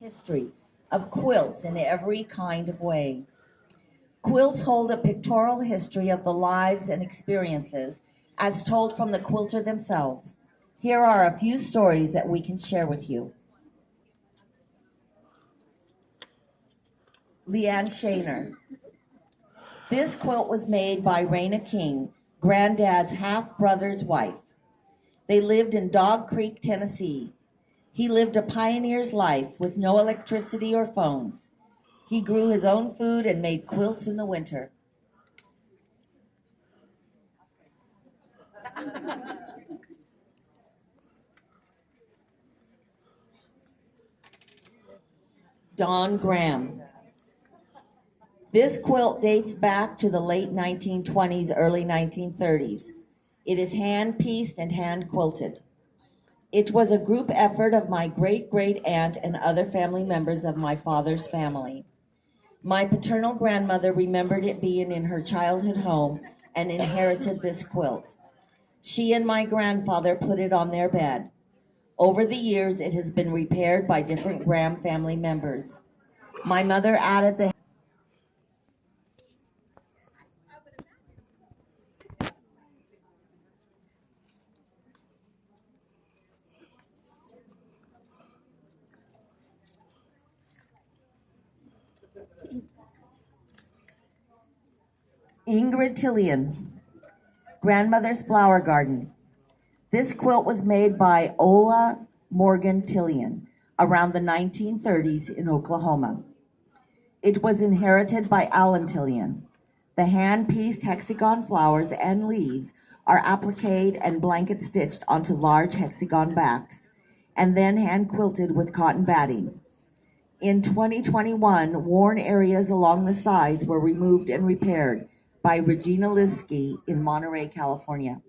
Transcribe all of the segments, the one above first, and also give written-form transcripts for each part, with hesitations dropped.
history of quilts in every kind of way. Quilts hold a pictorial history of the lives and experiences as told from the quilter themselves. Here are a few stories that we can share with you. Leanne Shaner. This quilt was made by Raina King, Granddad's half-brother's wife. They lived in Dog Creek, Tennessee. He lived a pioneer's life with no electricity or phones. He grew his own food and made quilts in the winter. Don Graham. This quilt dates back to the late 1920s, early 1930s. It is hand-pieced and hand-quilted. It was a group effort of my great-great-aunt and other family members of my father's family. My paternal grandmother remembered it being in her childhood home and inherited this quilt. She and my grandfather put it on their bed. Over the years, it has been repaired by different Graham family members. My mother added the Ingrid Tillian, Grandmother's Flower Garden. This quilt was made by Ola Morgan Tillian around the 1930s in Oklahoma. It was inherited by Alan Tillian. The hand-pieced hexagon flowers and leaves are appliqued and blanket stitched onto large hexagon backs, and then hand-quilted with cotton batting. In 2021, worn areas along the sides were removed and repaired by Regina Liskey in Monterey, California.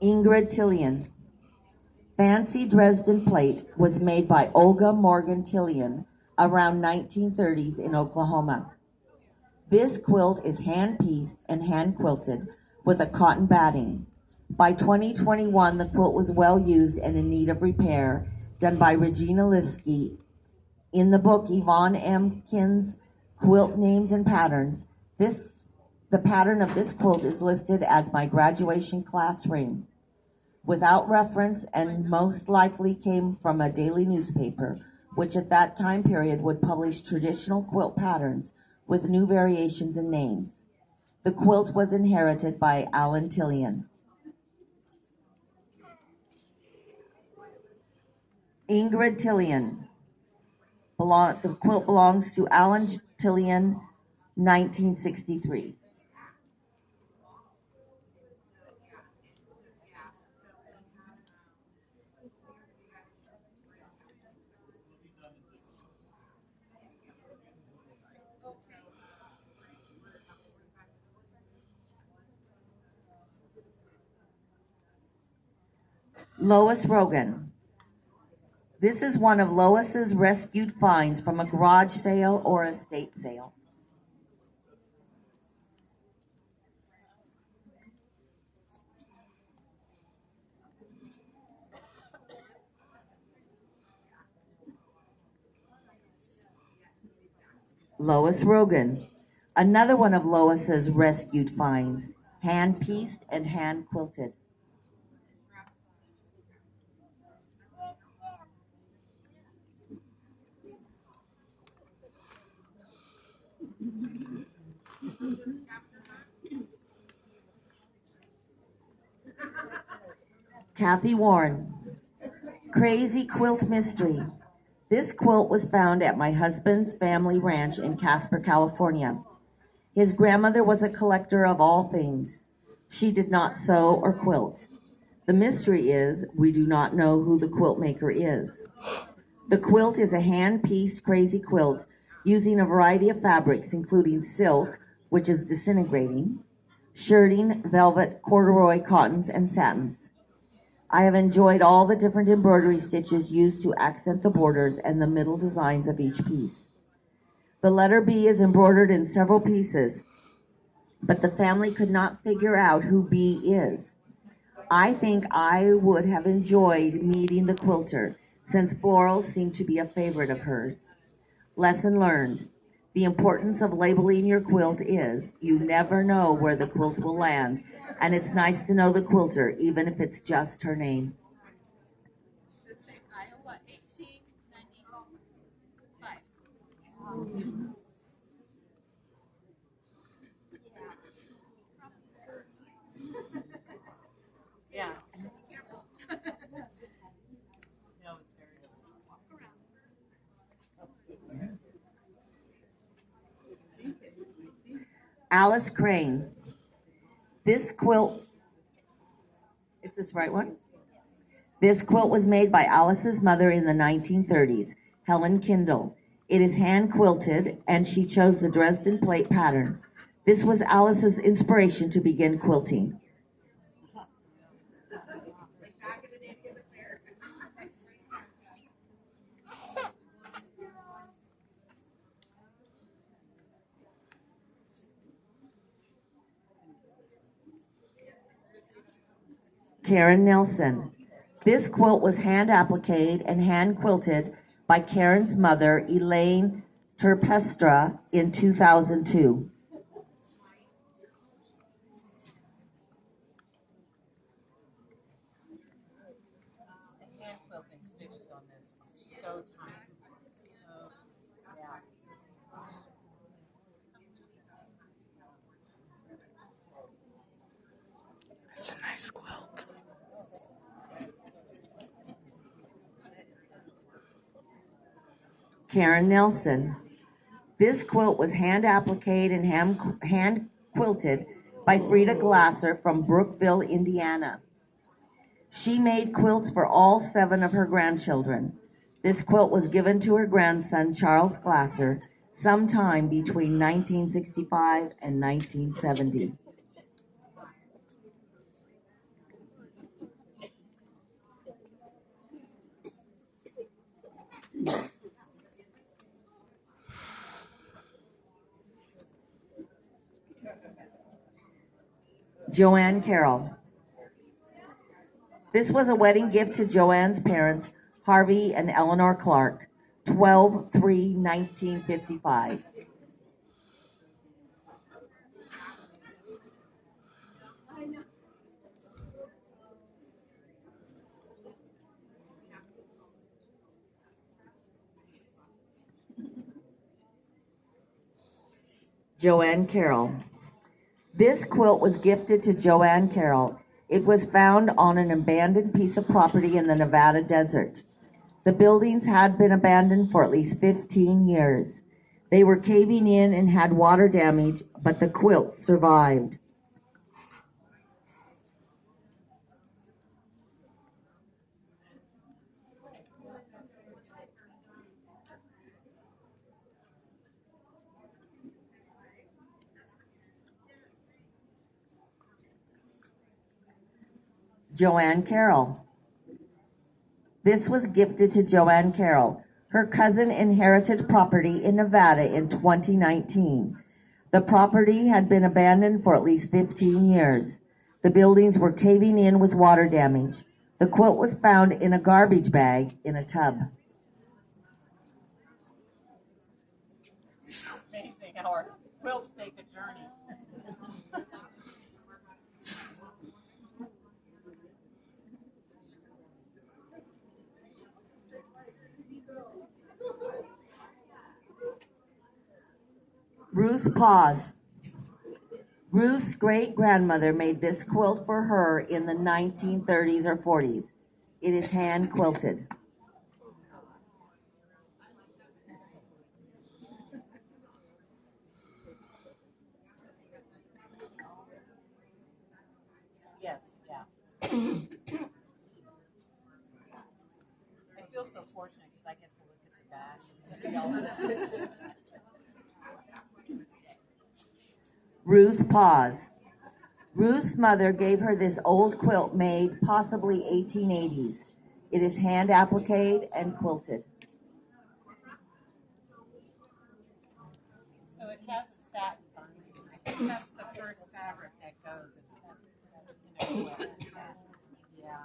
Ingrid Tillian. Fancy Dresden plate was made by Olga Morgan Tillian around 1930s in Oklahoma. This quilt is hand-pieced and hand-quilted with a cotton batting. By 2021, the quilt was well used and in need of repair, done by Regina Liskey. In the book Yvonne M. Kin's Quilt Names and Patterns, the pattern of this quilt is listed as my graduation class ring. Without reference, and most likely came from a daily newspaper, which at that time period would publish traditional quilt patterns with new variations and names. The quilt was inherited by Alan Tillian. Ingrid Tillian. The quilt belongs to Alan Tillian, 1963. Lois Rogan. This is one of Lois's rescued finds from a garage sale or estate sale. Lois Rogan. Another one of Lois's rescued finds, hand-pieced and hand-quilted. Kathy Warren. Crazy Quilt Mystery. This quilt was found at my husband's family ranch in Casper, California. His grandmother was a collector of all things. She did not sew or quilt. The mystery is we do not know who the quilt maker is. The quilt is a hand-pieced crazy quilt using a variety of fabrics, including silk, which is disintegrating, shirting, velvet, corduroy, cottons, and satins. I have enjoyed all the different embroidery stitches used to accent the borders and the middle designs of each piece. The letter B is embroidered in several pieces, but the family could not figure out who B is. I think I would have enjoyed meeting the quilter, since florals seem to be a favorite of hers. Lesson learned. The importance of labeling your quilt is you never know where the quilt will land, and it's nice to know the quilter, even if it's just her name. Iowa 1895. Yeah. No, it's very walk around. Alice Crane. This quilt, is this the right one? This quilt was made by Alice's mother in the 1930s, Helen Kindle. It is hand quilted, and she chose the Dresden plate pattern. This was Alice's inspiration to begin quilting. Karen Nelson. This quilt was hand appliqued and hand quilted by Karen's mother, Elaine Terpestra, in 2002. The hand quilting stitches on this are so tiny. So, yeah. It's a nice quilt. Karen Nelson. This quilt was hand appliqued and hand quilted by Frida Glasser from Brookville, Indiana. She made quilts for all 7 of her grandchildren. This quilt was given to her grandson, Charles Glasser, sometime between 1965 and 1970. Joanne Carroll. This was a wedding gift to Joanne's parents, Harvey and Eleanor Clark, 12/3/1955. Joanne Carroll. This quilt was gifted to Joanne Carroll. It was found on an abandoned piece of property in the Nevada desert. The buildings had been abandoned for at least 15 years. They were caving in and had water damage, but the quilt survived. Joanne Carroll. This was gifted to Joanne Carroll. Her cousin inherited property in Nevada in 2019. The property had been abandoned for at least 15 years. The buildings were caving in with water damage. The quilt was found in a garbage bag in a tub. Amazing how our quilts take a journey. Ruth Paz. Ruth's great-grandmother made this quilt for her in the 1930s or 40s. It is hand quilted. Yes, yeah. I feel so fortunate because I get to look at the back and see all the stitches. Ruth Paz. Ruth's mother gave her this old quilt made possibly 1880s. It is hand appliqued and quilted. think that's the first fabric that goes in a quilt. Yeah.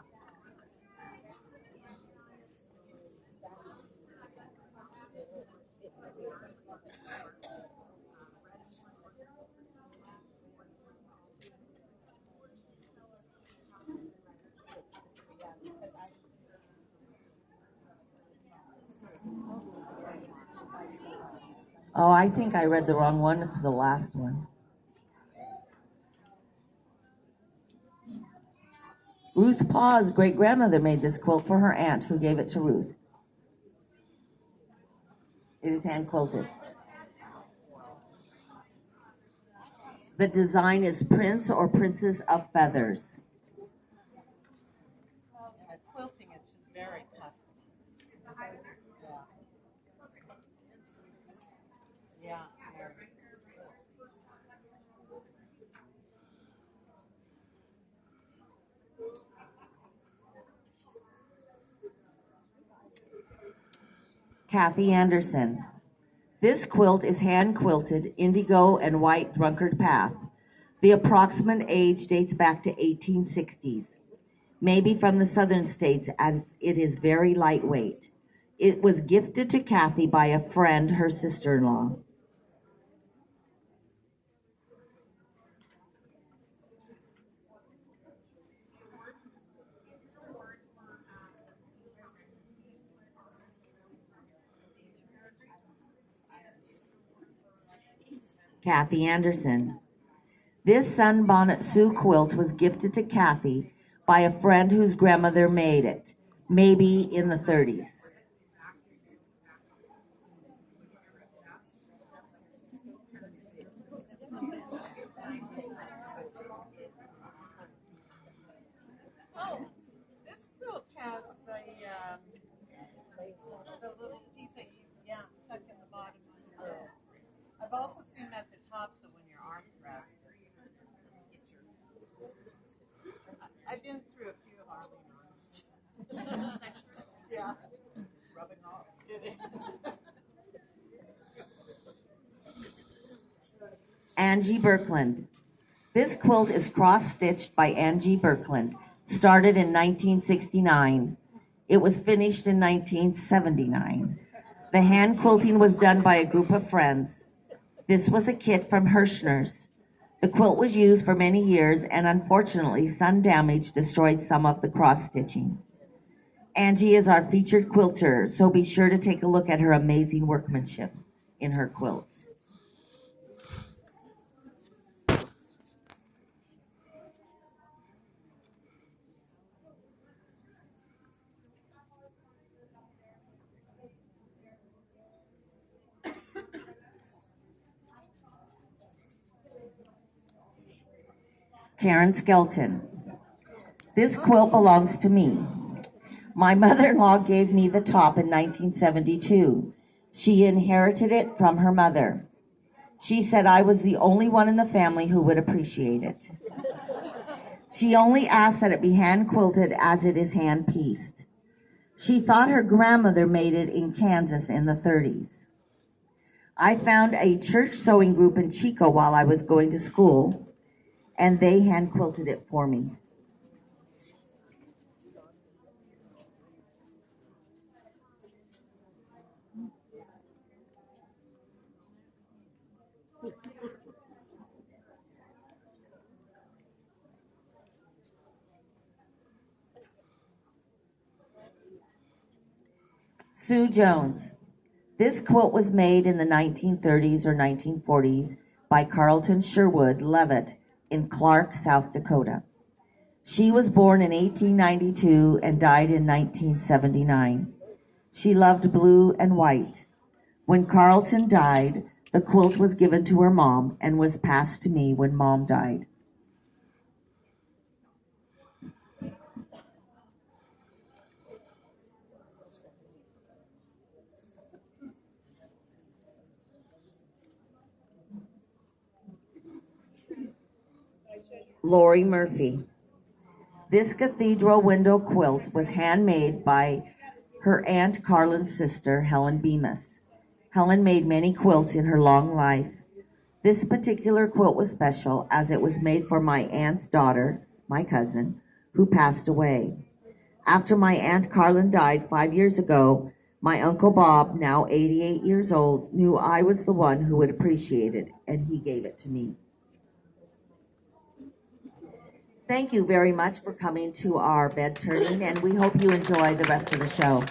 Oh, I think I read the wrong one for the last one. Ruth Paw's great-grandmother made this quilt for her aunt, who gave it to Ruth. It is hand-quilted. The design is Prince or Princess of Feathers. And quilting is just very custom. Yeah. Yeah. Very. Kathy Anderson. This quilt is hand-quilted, indigo and white drunkard path. The approximate age dates back to 1860s, maybe from the southern states, as it is very lightweight. It was gifted to Kathy by a friend, her sister-in-law. Kathy Anderson. This sunbonnet Sioux quilt was gifted to Kathy by a friend whose grandmother made it, maybe in the 30s. Oh, this quilt has the little piece that you tuck in the bottom. I've also seen them at the top, so when your arms rest. I've been through a few Harley ones. Yeah. Rubbing off. Kidding. Angie Birkeland. This quilt is cross-stitched by Angie Birkeland, started in 1969. It was finished in 1979. The hand quilting was done by a group of friends. This was a kit from Hirschner's. The quilt was used for many years, and unfortunately, sun damage destroyed some of the cross-stitching. Angie is our featured quilter, so be sure to take a look at her amazing workmanship in her quilts. Karen Skelton. This quilt belongs to me. My mother-in-law gave me the top in 1972. She inherited it from her mother. She said I was the only one in the family who would appreciate it. She only asked that it be hand-quilted as it is hand-pieced. She thought her grandmother made it in Kansas in the 30s. I found a church sewing group in Chico while I was going to school, and they hand-quilted it for me. Sue Jones. This quilt was made in the 1930s or 1940s by Carlton Sherwood Levitt in Clark, South Dakota. She was born in 1892 and died in 1979. She loved blue and white. When Carlton died, the quilt was given to her mom and was passed to me when Mom died. Lori Murphy. This cathedral window quilt was handmade by her Aunt Carlin's sister, Helen Bemis. Helen made many quilts in her long life. This particular quilt was special as it was made for my aunt's daughter, my cousin, who passed away. After my Aunt Carlin died 5 years ago, my Uncle Bob, now 88 years old, knew I was the one who would appreciate it, and he gave it to me. Thank you very much for coming to our bed turning, and we hope you enjoy the rest of the show.